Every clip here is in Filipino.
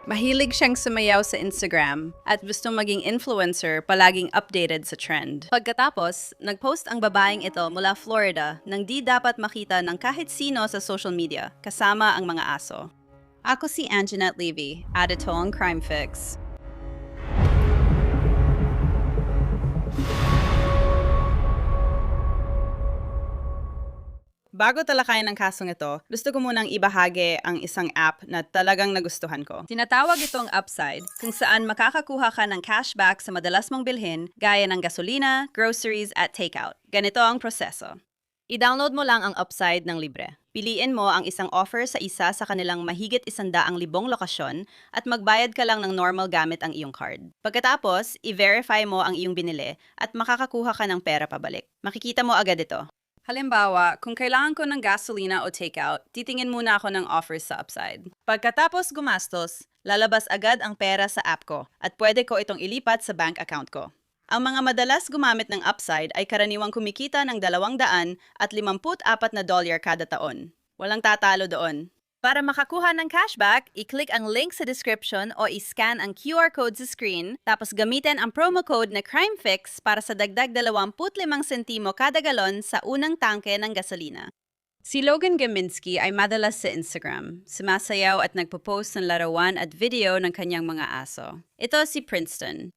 Mahilig siyang sumayaw sa Instagram at gusto maging influencer palaging updated sa trend. Pagkatapos, nagpost ang babaeng ito mula Florida nang di dapat makita ng kahit sino sa social media, kasama ang mga aso. Ako si Anjanette Levy, at ito ang Crime Fix. Bago talakayan ang kasong ito, gusto ko munang ibahagi ang isang app na talagang nagustuhan ko. Tinatawag itong Upside, kung saan makakakuha ka ng cashback sa madalas mong bilhin gaya ng gasolina, groceries at takeout. Ganito ang proseso. I-download mo lang ang Upside ng libre. Piliin mo ang isang offer sa isa sa kanilang mahigit 100,000 lokasyon at magbayad ka lang ng normal gamit ang iyong card. Pagkatapos, i-verify mo ang iyong binili at makakakuha ka ng pera pabalik. Makikita mo agad ito. Halimbawa, kung kailangan ko ng gasolina o takeout, titingin muna ako ng offers sa Upside. Pagkatapos gumastos, lalabas agad ang pera sa app ko at pwede ko itong ilipat sa bank account ko. Ang mga madalas gumamit ng Upside ay karaniwang kumikita ng $254 kada taon. Walang tatalo doon. Para makakuha ng cashback, i-click ang link sa description o i-scan ang QR code sa screen, tapos gamitin ang promo code na CrimeFix para sa dagdag 25 sentimo kada galon sa unang tangke ng gasolina. Si Logan Gaminski ay madalas sa Instagram, sumasayaw at nagpo-post ng larawan at video ng kanyang mga aso. Ito si Princeton.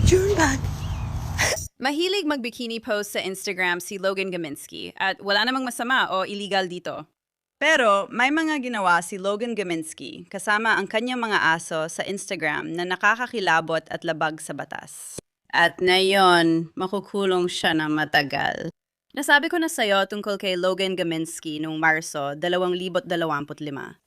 You're back. Mahilig mag-bikini post sa Instagram si Logan Gaminski at wala namang masama o illegal dito. Pero may mga ginawa si Logan Gaminski kasama ang kanyang mga aso sa Instagram na nakakakilabot at labag sa batas. At ngayon, makukulong siya na matagal. Nasabi ko na sa'yo tungkol kay Logan Gaminski noong Marso 2025.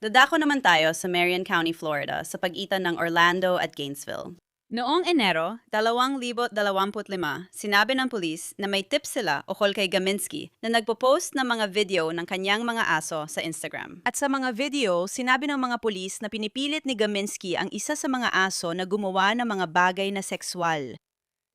Dadako naman tayo sa Marion County, Florida sa pagitan ng Orlando at Gainesville. Noong Enero 2025, sinabi ng pulis na may tip sila ukol kay Gaminski na nagpo-post ng mga video ng kanyang mga aso sa Instagram. At sa mga video, sinabi ng mga pulis na pinipilit ni Gaminski ang isa sa mga aso na gumawa ng mga bagay na sexual.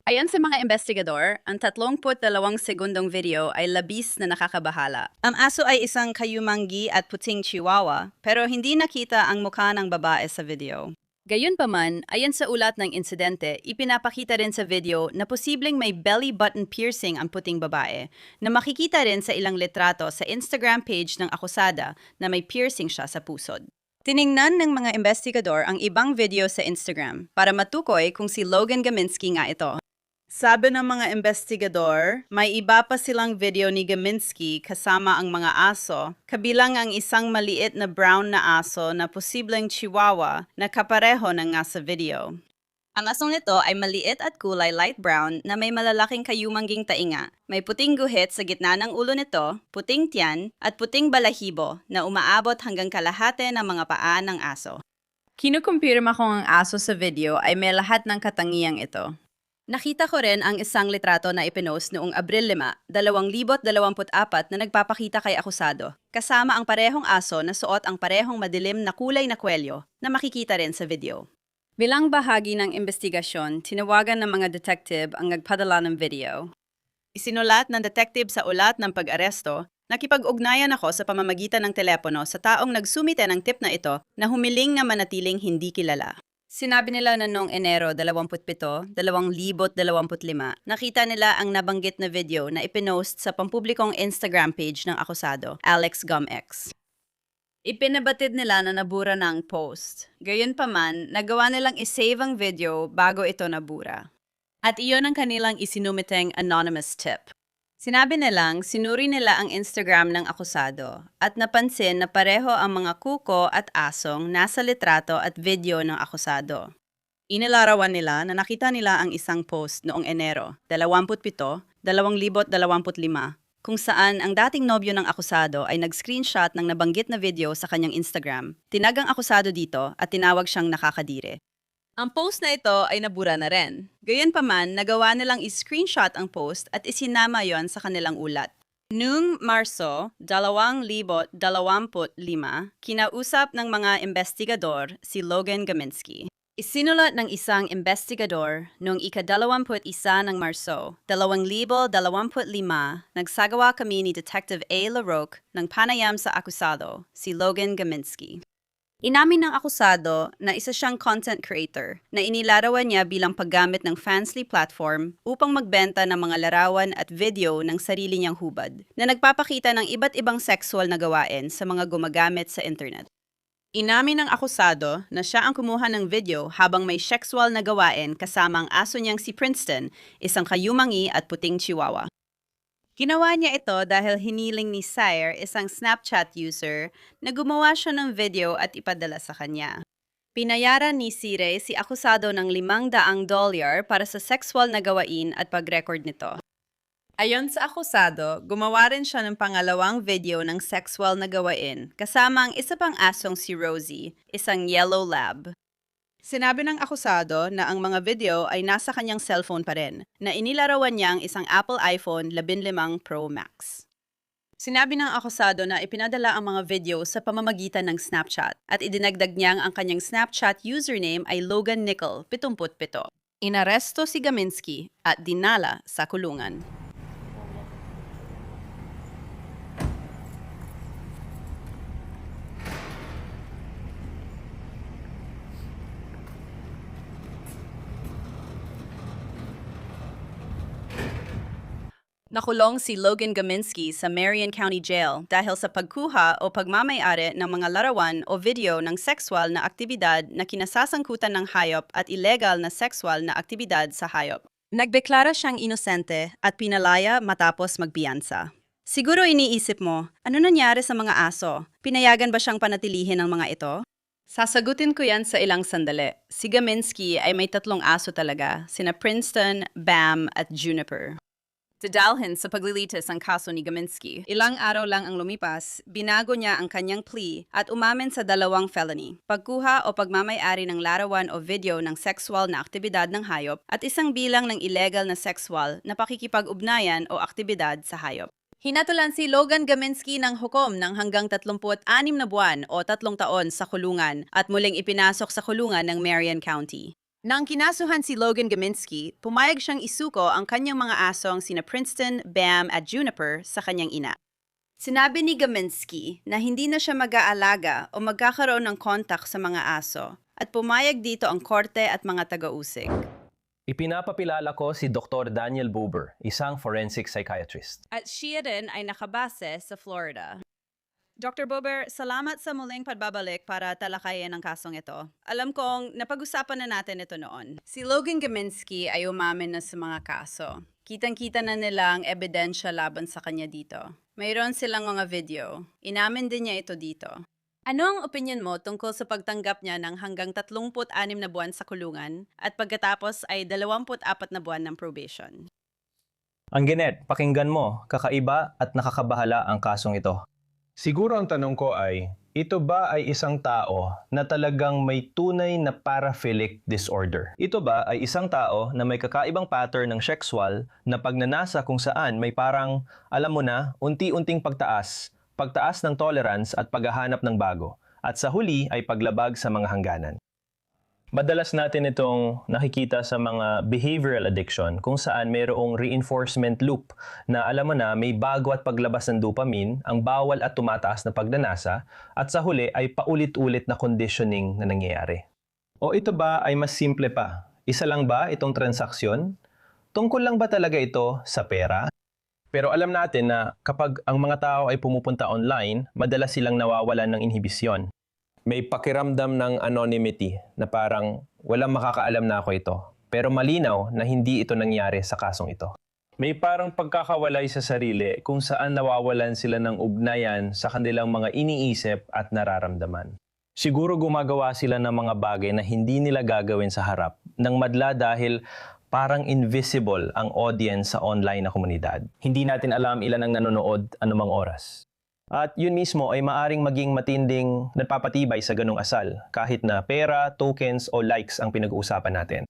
Ayon sa mga investigador, ang 32 segundong video ay labis na nakakabahala. Ang aso ay isang kayumanggi at puting chihuahua, pero hindi nakita ang mukha ng babae sa video. Gayunpaman, ayon sa ulat ng insidente, ipinapakita rin sa video na posibleng may belly button piercing ang puting babae, na makikita rin sa ilang litrato sa Instagram page ng akusada na may piercing siya sa pusod. Tiningnan ng mga investigador ang ibang video sa Instagram para matukoy kung si Logan Gaminski nga ito. Sabi ng mga investigador, may iba pa silang video ni Gaminski kasama ang mga aso, kabilang ang isang maliit na brown na aso na posibleng chihuahua na kapareho ng nga sa video. Ang asong nito ay maliit at kulay light brown na may malalaking kayumangging tainga. May puting guhit sa gitna ng ulo nito, puting tiyan, at puting balahibo na umaabot hanggang kalahati ng mga paa ng aso. Kinukumpirma kong ang aso sa video ay may lahat ng katangiang ito. Nakita ko rin ang isang litrato na ipinost noong Abril 5, 2024 na nagpapakita kay akusado, kasama ang parehong aso na suot ang parehong madilim na kulay na kwelyo na makikita rin sa video. Bilang bahagi ng investigasyon, tinawagan ng mga detective ang nagpadala ng video. Isinulat ng detective sa ulat ng pag-aresto, nakipag-ugnayan ako sa pamamagitan ng telepono sa taong nagsumite ng tip na ito na humiling na manatiling hindi kilala. Sinabi nila na noong Enero 27, 2025, nakita nila ang nabanggit na video na ipinost sa pampublikong Instagram page ng akusado, Alex GumX. Ipinabatid nila na nabura na ang post. Gayunpaman, nagawa nilang isave ang video bago ito nabura. At iyon ang kanilang isinumiteng anonymous tip. Sinabi nilang sinuri nila ang Instagram ng akusado at napansin na pareho ang mga kuko at asong nasa litrato at video ng akusado. Inilarawan nila na nakita nila ang isang post noong Enero 27, 2025 kung saan ang dating nobyo ng akusado ay nag-screenshot ng nabanggit na video sa kanyang Instagram. Tinag ang akusado dito at tinawag siyang nakakadire. Ang post na ito ay nabura na rin. Gayunpaman, nagawa nilang i-screenshot ang post at isinama yon sa kanilang ulat. Noong Marso 2025, kinausap ng mga investigador si Logan Gaminski. Isinulat ng isang investigador noong ika-21 ng Marso, 2025, nagsagawa kami ni Detective A. LaRoque ng panayam sa akusado, si Logan Gaminsky. Inamin ng akusado na isa siyang content creator na inilarawan niya bilang paggamit ng Fansly platform upang magbenta ng mga larawan at video ng sarili niyang hubad na nagpapakita ng iba't ibang sexual na gawain sa mga gumagamit sa internet. Inamin ng akusado na siya ang kumuha ng video habang may sexual na gawain kasama ang aso niyang si Princeton, isang kayumangi at puting chihuahua. Ginawa niya ito dahil hiniling ni Sire, isang Snapchat user, na gumawa siya ng video at ipadala sa kanya. Pinayaran ni Sire si akusado ng $500 para sa sexual na gawain at pag-record nito. Ayon sa akusado, gumawa rin siya ng pangalawang video ng sexual na gawain kasama ang isa pang asong si Rosie, isang yellow lab. Sinabi ng akusado na ang mga video ay nasa kanyang cellphone pa rin, na inilarawan niya ang isang Apple iPhone 15 Pro Max. Sinabi ng akusado na ipinadala ang mga video sa pamamagitan ng Snapchat at idinagdag niyang ang kanyang Snapchat username ay Logan Nickel, 77. Inaresto si Gaminsky at dinala sa kulungan. Nakulong si Logan Gaminsky sa Marion County Jail dahil sa pagkuha o pagmamay-ari ng mga larawan o video ng sexual na aktibidad na kinasasangkutan ng hayop at illegal na sexual na aktibidad sa hayop. Nagdeklara siyang inosente at pinalaya matapos magbiyansa. Siguro iniisip mo, ano nangyari sa mga aso? Pinayagan ba siyang panatilihin ng mga ito? Sasagutin ko yan sa ilang sandali. Si Gaminsky ay may 3 aso talaga, sina Princeton, Bam at Juniper. Dadalhin sa paglilitis ang kaso ni Gaminsky. Ilang araw lang ang lumipas, binago niya ang kanyang plea at umamin sa 2 felony. Pagkuha o pagmamay-ari ng larawan o video ng sexual na aktibidad ng hayop at isang bilang ng illegal na sexual na pakikipag-ugnayan o aktibidad sa hayop. Hinatulan si Logan Gaminsky ng hukom ng hanggang 36 na buwan o 3 taon sa kulungan at muling ipinasok sa kulungan ng Marion County. Nang kinasuhan si Logan Gaminsky, pumayag siyang isuko ang kanyang mga asong sina Princeton, Bam at Juniper sa kanyang ina. Sinabi ni Gaminsky na hindi na siya mag-aalaga o magkakaroon ng kontak sa mga aso at pumayag dito ang korte at mga taga-usig. Ipinapapilala ko si Dr. Daniel Buber, isang forensic psychiatrist. At siya rin ay nakabase sa Florida. Dr. Buber, salamat sa muling pagbabalik para talakayin ang kasong ito. Alam kong napag-usapan na natin ito noon. Si Logan Gaminsky ay umamin na sa mga kaso. Kitang-kita na nila ang ebidensya laban sa kanya dito. Mayroon silang mga video. Inamin din niya ito dito. Ano ang opinion mo tungkol sa pagtanggap niya ng hanggang 36 na buwan sa kulungan at pagkatapos ay 24 na buwan ng probation? Ang Ginet, pakinggan mo, kakaiba at nakakabahala ang kasong ito. Siguro ang tanong ko ay, ito ba ay isang tao na talagang may tunay na paraphilic disorder? Ito ba ay isang tao na may kakaibang pattern ng sexual na pagnanasa kung saan may parang, alam mo na, unti-unting pagtaas ng tolerance at paghahanap ng bago, at sa huli ay paglabag sa mga hangganan? Madalas natin itong nakikita sa mga behavioral addiction kung saan mayroong reinforcement loop na alam mo na may bago at paglabas ng dopamine, ang bawal at tumataas na pagnanasa at sa huli ay paulit-ulit na conditioning na nangyayari. O ito ba ay mas simple pa? Isa lang ba itong transaksyon? Tungkol lang ba talaga ito sa pera? Pero alam natin na kapag ang mga tao ay pumupunta online, madalas silang nawawalan ng inhibisyon. May pakiramdam ng anonymity na parang walang makakaalam na ako ito. Pero malinaw na hindi ito nangyari sa kasong ito. May parang pagkakawalay sa sarili kung saan nawawalan sila ng ugnayan sa kanilang mga iniisip at nararamdaman. Siguro gumagawa sila ng mga bagay na hindi nila gagawin sa harap ng madla dahil parang invisible ang audience sa online na komunidad. Hindi natin alam ilan ang nanonood anumang oras. At yun mismo ay maaring maging matinding nagpapatibay sa ganung asal, kahit na pera, tokens o likes ang pinag-uusapan natin.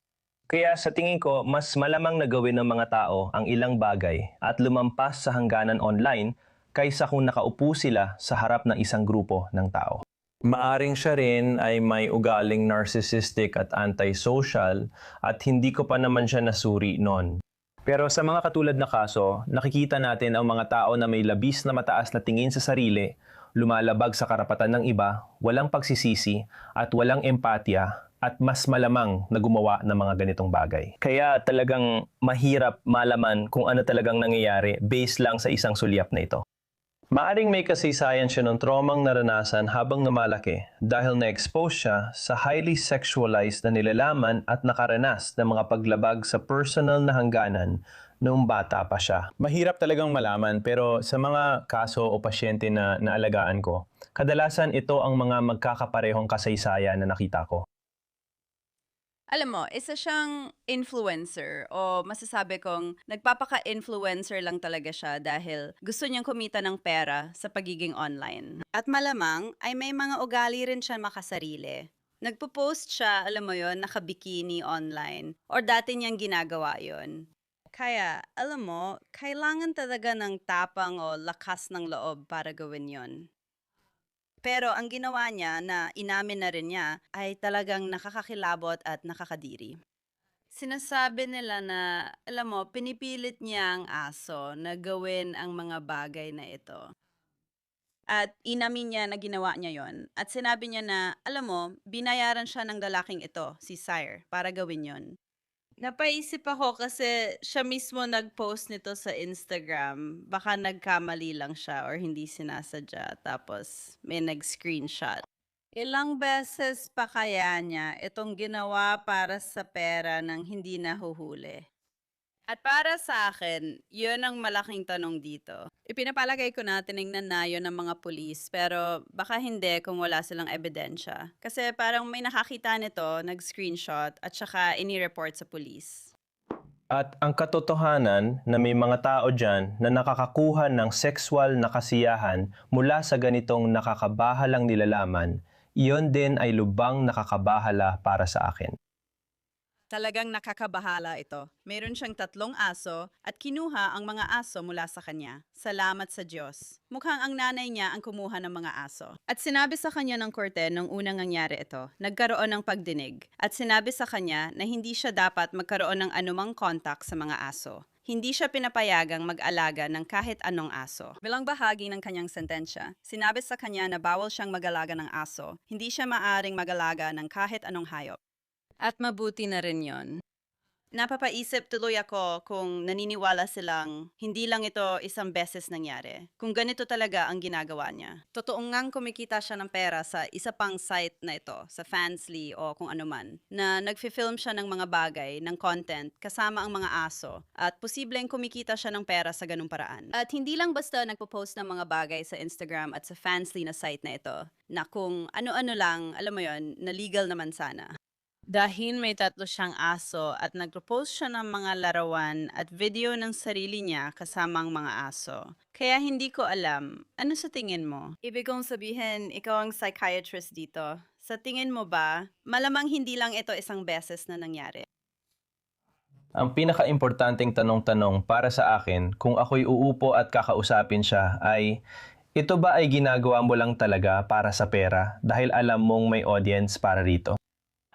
Kaya sa tingin ko, mas malamang na gawin ng mga tao ang ilang bagay at lumampas sa hangganan online kaysa kung nakaupo sila sa harap ng isang grupo ng tao. Maaring siya rin ay may ugaling narcissistic at antisocial at hindi ko pa naman siya nasuri noon. Pero sa mga katulad na kaso, nakikita natin ang mga tao na may labis na mataas na tingin sa sarili, lumalabag sa karapatan ng iba, walang pagsisisi at walang empatya at mas malamang na gumawa ng mga ganitong bagay. Kaya talagang mahirap malaman kung ano talagang nangyayari based lang sa isang sulyap na ito. Maaring may kasaysayan siya ng traumang naranasan habang namalaki dahil na-expose siya sa highly sexualized na nilalaman at nakaranas ng mga paglabag sa personal na hangganan noong bata pa siya. Mahirap talagang malaman pero sa mga kaso o pasyente na naalagaan ko, kadalasan ito ang mga magkakaparehong kasaysayan na nakita ko. Alam mo, isa siyang influencer o masasabi kong nagpapaka-influencer lang talaga siya dahil gusto niyang kumita ng pera sa pagiging online. At malamang ay may mga ugali rin siya makasarili. Nagpo-post siya, alam mo yon, nakabikini online or dati niyang ginagawa yon. Kaya, alam mo, kailangan talaga ng tapang o lakas ng loob para gawin yon. Pero ang ginawa niya na inamin na rin niya ay talagang nakakakilabot at nakakadiri. Sinasabi nila na, alam mo, pinipilit niya ang aso na gawin ang mga bagay na ito. At inamin niya na ginawa niya yon. At sinabi niya na, alam mo, binayaran siya ng lalaking ito, si Sire, para gawin yon. Napaisip ako kasi siya mismo nag-post nito sa Instagram. Baka nagkamali lang siya or hindi sinasadya. Tapos may nag-screenshot. Ilang beses pa kaya niya itong ginawa para sa pera ng hindi nahuhuli? At para sa akin, yun ang malaking tanong dito. Ipinapalagay ko na tinignan na yun ng mga pulis, pero baka hindi kung wala silang ebidensya. Kasi parang may nakakita nito, nag-screenshot, at saka ini-report sa pulis. At ang katotohanan na may mga tao dyan na nakakakuha ng sexual na kasiyahan mula sa ganitong nakakabahalang nilalaman, iyon din ay lubang nakakabahala para sa akin. Talagang nakakabahala ito. Meron siyang 3 aso at kinuha ang mga aso mula sa kanya. Salamat sa Diyos. Mukhang ang nanay niya ang kumuha ng mga aso. At sinabi sa kanya ng korte nung unang nangyari ito, nagkaroon ng pagdinig. At sinabi sa kanya na hindi siya dapat magkaroon ng anumang contact sa mga aso. Hindi siya pinapayagang mag-alaga ng kahit anong aso. Bilang bahagi ng kanyang sentensya, sinabi sa kanya na bawal siyang mag-alaga ng aso. Hindi siya maaring mag-alaga ng kahit anong hayop. At mabuti na rin yon. Napapaisip tuloy ako kung naniniwala silang hindi lang ito isang beses nangyari. Kung ganito talaga ang ginagawa niya. Totoo ngang kumikita siya ng pera sa isa pang site na ito, sa Fansly o kung ano man, na nagfi-film siya ng mga bagay, ng content, kasama ang mga aso, at posibleng kumikita siya ng pera sa ganung paraan. At hindi lang basta nagpo-post ng mga bagay sa Instagram at sa Fansly na site na ito, na kung ano-ano lang, alam mo yon, na legal naman sana. Dahil may 3 siyang aso at nagpo-post siya ng mga larawan at video ng sarili niya kasama ang mga aso. Kaya hindi ko alam, ano sa tingin mo? Ibig kong sabihin, ikaw ang psychiatrist dito. Sa tingin mo ba, malamang hindi lang ito isang beses na nangyari? Ang pinaka-importanting tanong-tanong para sa akin kung ako'y uupo at kakausapin siya ay, ito ba ay ginagawa mo lang talaga para sa pera dahil alam mong may audience para rito?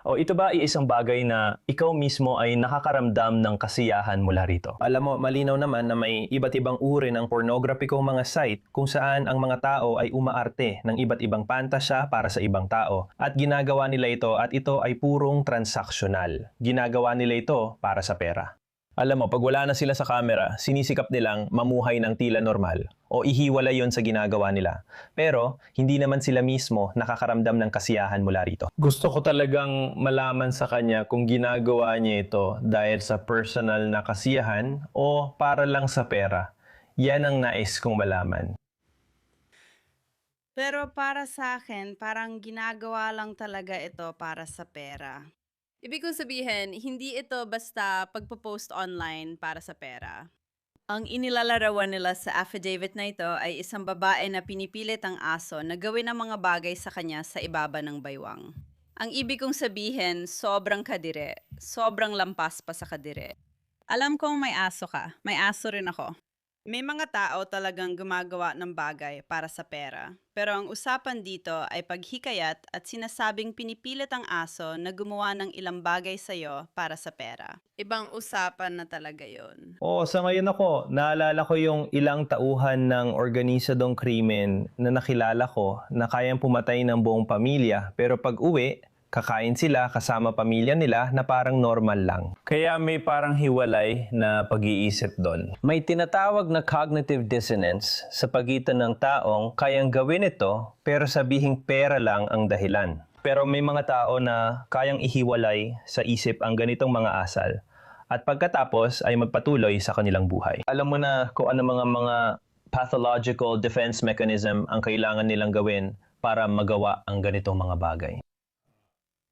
O ito ba ay isang bagay na ikaw mismo ay nakakaramdam ng kasiyahan mula rito? Alam mo, malinaw naman na may iba't ibang uri ng pornograpikong mga site kung saan ang mga tao ay umaarte ng iba't ibang pantasya para sa ibang tao at ginagawa nila ito at ito ay purong transaksyonal. Ginagawa nila ito para sa pera. Alam mo, pag wala na sila sa camera, sinisikap nilang mamuhay ng tila normal o ihiwalay yon sa ginagawa nila. Pero, hindi naman sila mismo nakakaramdam ng kasiyahan mula rito. Gusto ko talagang malaman sa kanya kung ginagawa niya ito dahil sa personal na kasiyahan o para lang sa pera. Yan ang nais kong malaman. Pero para sa akin, parang ginagawa lang talaga ito para sa pera. Ibig kong sabihin, hindi ito basta pagpo-post online para sa pera. Ang inilalarawan nila sa affidavit na ito ay isang babae na pinipilit ang aso na gawin ang mga bagay sa kanya sa ibaba ng baywang. Ang ibig kong sabihin, sobrang kadire, sobrang lampas pa sa kadire. Alam kong may aso ka, may aso rin ako. May mga tao talagang gumagawa ng bagay para sa pera. Pero ang usapan dito ay paghikayat at sinasabing pinipilit ang aso na gumawa ng ilang bagay sa'yo para sa pera. Ibang usapan na talaga yon. Oo, sa ngayon naalala ko yung ilang tauhan ng organisadong krimen na nakilala ko na kayang pumatay ng buong pamilya pero pag uwi, kakain sila kasama pamilya nila na parang normal lang. Kaya may parang hiwalay na pag-iisip doon. May tinatawag na cognitive dissonance sa pagitan ng taong kayang gawin ito pero sabihing pera lang ang dahilan. Pero may mga tao na kayang ihiwalay sa isip ang ganitong mga asal at pagkatapos ay magpatuloy sa kanilang buhay. Alam mo na kung ano mga pathological defense mechanism ang kailangan nilang gawin para magawa ang ganitong mga bagay.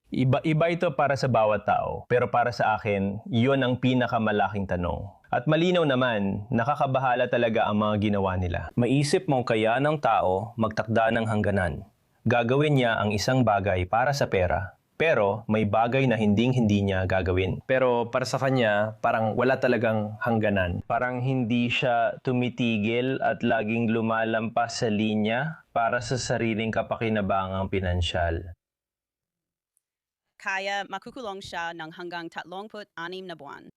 Iba ito para sa bawat tao, pero para sa akin, yun ang pinakamalaking tanong. At malinaw naman, nakakabahala talaga ang mga ginawa nila. Maisip mong kaya ng tao magtakda ng hangganan. Gagawin niya ang isang bagay para sa pera, pero may bagay na hindi niya gagawin. Pero para sa kanya, parang wala talagang hangganan. Parang hindi siya tumitigil at laging lumalampas sa linya para sa sariling kapakinabangang pinansyal. Kaya makukulong siya ng hanggang 36 na buwan.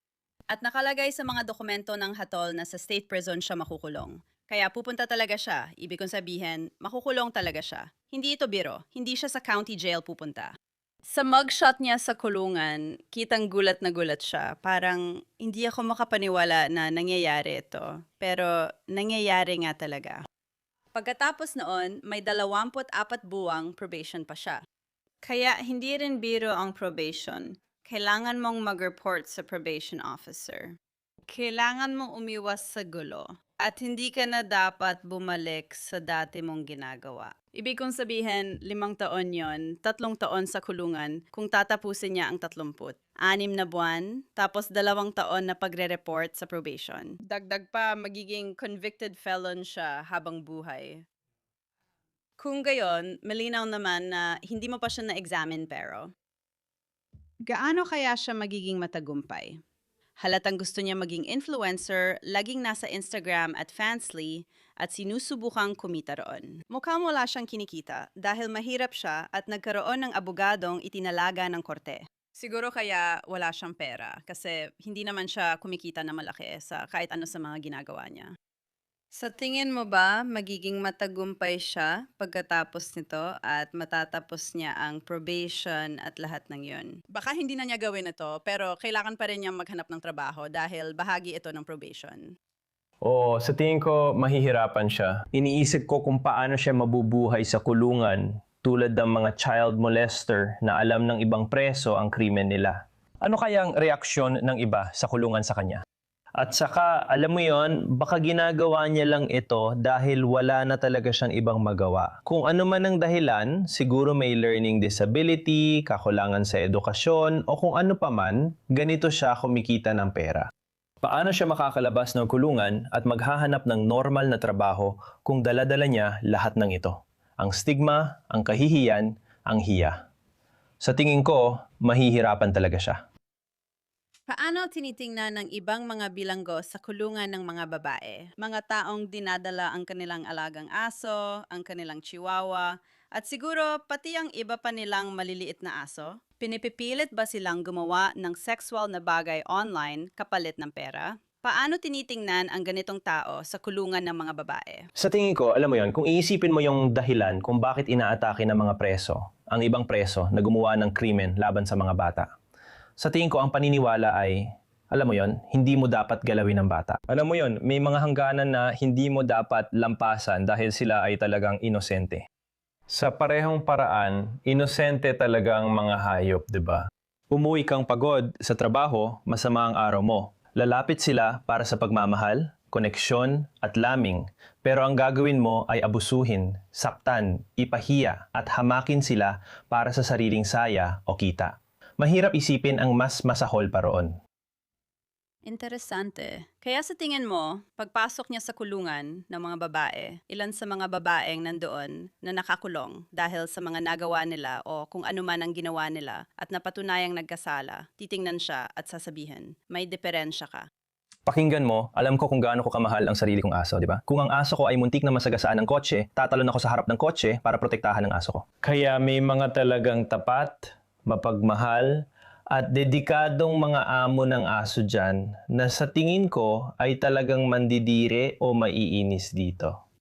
At nakalagay sa mga dokumento ng hatol na sa state prison siya makukulong. Kaya pupunta talaga siya. Ibig kong sabihin, makukulong talaga siya. Hindi ito biro. Hindi siya sa county jail pupunta. Sa mugshot niya sa kulungan, kitang gulat na gulat siya. Parang hindi ako makapaniwala na nangyayari ito. Pero nangyayari nga talaga. Pagkatapos noon, may 24 buwang probation pa siya. Kaya hindi rin biro ang probation. Kailangan mong mag-report sa probation officer. Kailangan mong umiwas sa gulo. At hindi ka na dapat bumalik sa dati mong ginagawa. Ibig kong sabihin, 5 taon yon, 3 taon sa kulungan kung tatapusin niya ang 30. 6 na buwan, tapos 2 taon na pagre-report sa probation. Dagdag pa, magiging convicted felon siya habang buhay. Kung gayon, malinaw naman na hindi mo pa siya na-examine pero. Gaano kaya siya magiging matagumpay? Halatang gusto niya maging influencer, laging nasa Instagram at Fansly at sinusubukang kumita roon. Mukhang wala siyang kinikita dahil mahirap siya at nagkaroon ng abogadong itinalaga ng korte. Siguro kaya wala siyang pera kasi hindi naman siya kumikita na malaki sa kahit ano sa mga ginagawa niya. Sa tingin mo ba magiging matagumpay siya pagkatapos nito at matatapos niya ang probation at lahat ng yun? Baka hindi na niya gawin ito pero kailangan pa rin niya maghanap ng trabaho dahil bahagi ito ng probation. Oo, sa tingin ko mahihirapan siya. Iniisip ko kung paano siya mabubuhay sa kulungan tulad ng mga child molester na alam ng ibang preso ang krimen nila. Ano kayang reaksyon ng iba sa kulungan sa kanya? At saka, alam mo yon, baka ginagawa niya lang ito dahil wala na talaga siyang ibang magawa. Kung ano man ang dahilan, siguro may learning disability, kakulangan sa edukasyon, o kung ano pa man, ganito siya kumikita ng pera. Paano siya makakalabas ng kulungan at maghahanap ng normal na trabaho kung dala-dala niya lahat ng ito? Ang stigma, ang kahihiyan, ang hiya. Sa tingin ko, mahihirapan talaga siya. Paano tinitingnan ng ibang mga bilanggo sa kulungan ng mga babae? Mga taong dinadala ang kanilang alagang aso, ang kanilang chihuahua, at siguro pati ang iba pa nilang maliliit na aso? Pinipipilit ba silang gumawa ng sexual na bagay online kapalit ng pera? Paano tinitingnan ang ganitong tao sa kulungan ng mga babae? Sa tingin ko, alam mo yon, kung iisipin mo yung dahilan kung bakit inaatake ng mga preso, ang ibang preso na gumawa ng krimen laban sa mga bata. Sa tingin ko, ang paniniwala ay, alam mo yon, hindi mo dapat galawin ng bata. Alam mo yon, may mga hangganan na hindi mo dapat lampasan dahil sila ay talagang inosente. Sa parehong paraan, inosente talagang mga hayop, di ba? Umuwi kang pagod sa trabaho, masama ang araw mo. Lalapit sila para sa pagmamahal, koneksyon at laming. Pero ang gagawin mo ay abusuhin, saktan, ipahiya at hamakin sila para sa sariling saya o kita. Mahirap isipin ang mas masahol pa roon. Interesante. Kaya sa tingin mo, pagpasok niya sa kulungan ng mga babae, ilan sa mga babaeng nandoon na nakakulong dahil sa mga nagawa nila o kung ano man ang ginawa nila at napatunayang nagkasala, titingnan siya at sasabihin, may diferensya ka. Pakinggan mo, alam ko kung gaano ko kamahal ang sarili kong aso, di ba? Kung ang aso ko ay muntik na masagasaan ng kotse, tatalon ako sa harap ng kotse para protektahan ang aso ko. Kaya may mga talagang tapat, mapagmahal, at dedikadong mga amo ng aso dyan na sa tingin ko ay talagang mandidire o maiinis dito.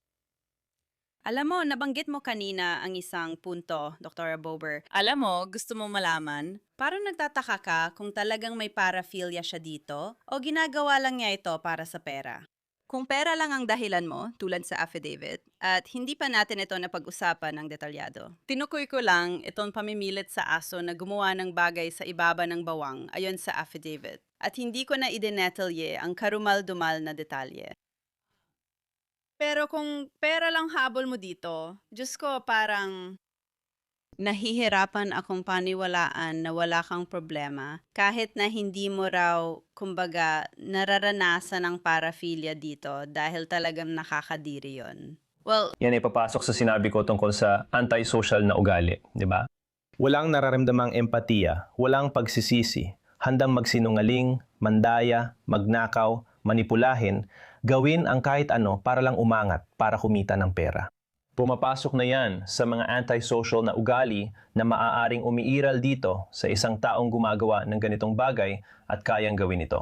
Alam mo, nabanggit mo kanina ang isang punto, Dr. Bober. Alam mo, gusto mo malaman? Parang nagtataka ka kung talagang may paraphilia siya dito o ginagawa lang niya ito para sa pera. Kung pera lang ang dahilan mo, tulad sa affidavit, at hindi pa natin ito napag-usapan ng detalyado. Tinukoy ko lang itong pamimilit sa aso na gumawa ng bagay sa ibaba ng bawang ayon sa affidavit. At hindi ko na idinetalye ang karumal-dumal na detalye. Pero kung pera lang habol mo dito, Diyos ko, parang nahihirapan akong paniwalaan na wala kang problema kahit na hindi mo raw, kumbaga, nararanasan ang paraphilia dito dahil talagang nakakadiri yon. Well, Yan ay papasok sa sinabi ko tungkol sa antisocial na ugali, di ba? Walang nararamdamang empatiya, walang pagsisisi, handang magsinungaling, mandaya, magnakaw, manipulahin, gawin ang kahit ano para lang umangat, para kumita ng pera. Pumapasok na yan sa mga antisocial na ugali na maaaring umiiral dito sa isang taong gumagawa ng ganitong bagay at kayang gawin ito.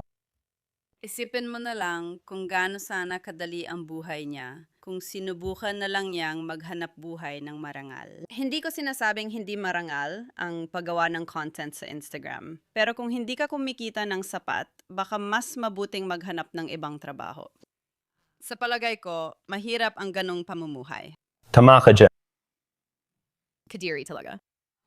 isipin mo na lang kung gaano sana kadali ang buhay niya kung sinubukan na lang niyang maghanap buhay ng marangal. Hindi ko sinasabing hindi marangal ang paggawa ng content sa Instagram. Pero kung hindi ka kumikita ng sapat, baka mas mabuting maghanap ng ibang trabaho. Sa palagay ko, mahirap ang ganong pamumuhay. Tama ka dyan. Kadiri talaga.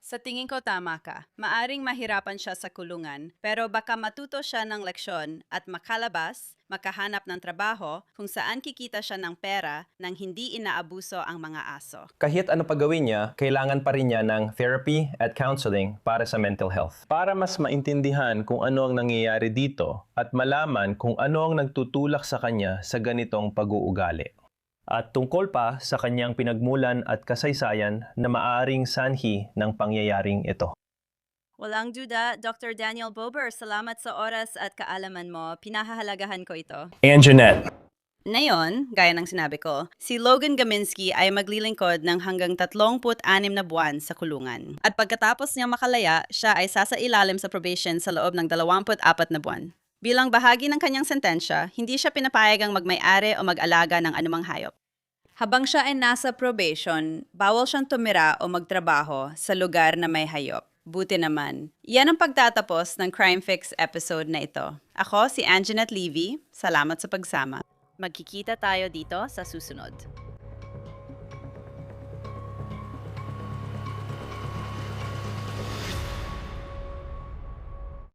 Sa tingin ko tama ka. Maaring mahirapan siya sa kulungan, pero baka matuto siya ng leksyon at makalabas, makahanap ng trabaho kung saan kikita siya ng pera nang hindi inaabuso ang mga aso. Kahit ano pa gawin niya, kailangan pa rin niya ng therapy at counseling para sa mental health. Para mas maintindihan kung ano ang nangyayari dito at malaman kung ano ang nagtutulak sa kanya sa ganitong pag-uugali. At tungkol pa sa kanyang pinagmulan at kasaysayan na maaring sanhi ng pangyayaring ito. Walang duda, Dr. Daniel Bober, salamat sa oras at kaalaman mo. Pinahahalagahan ko ito. And Jeanette. Ngayon, gaya ng sinabi ko, si Logan Gaminsky ay maglilingkod ng hanggang 36 na buwan sa kulungan. At pagkatapos niya makalaya, siya ay sasailalim sa probation sa loob ng 24 na buwan. Bilang bahagi ng kanyang sentensya, hindi siya pinapayagang magmay-ari o mag-alaga ng anumang hayop. Habang siya ay nasa probation, bawal siyang tumira o magtrabaho sa lugar na may hayop. Buti naman. Yan ang pagtatapos ng Crime Fix episode na ito. Ako si Anjanette Levy. Salamat sa pagsama. Magkikita tayo dito sa susunod.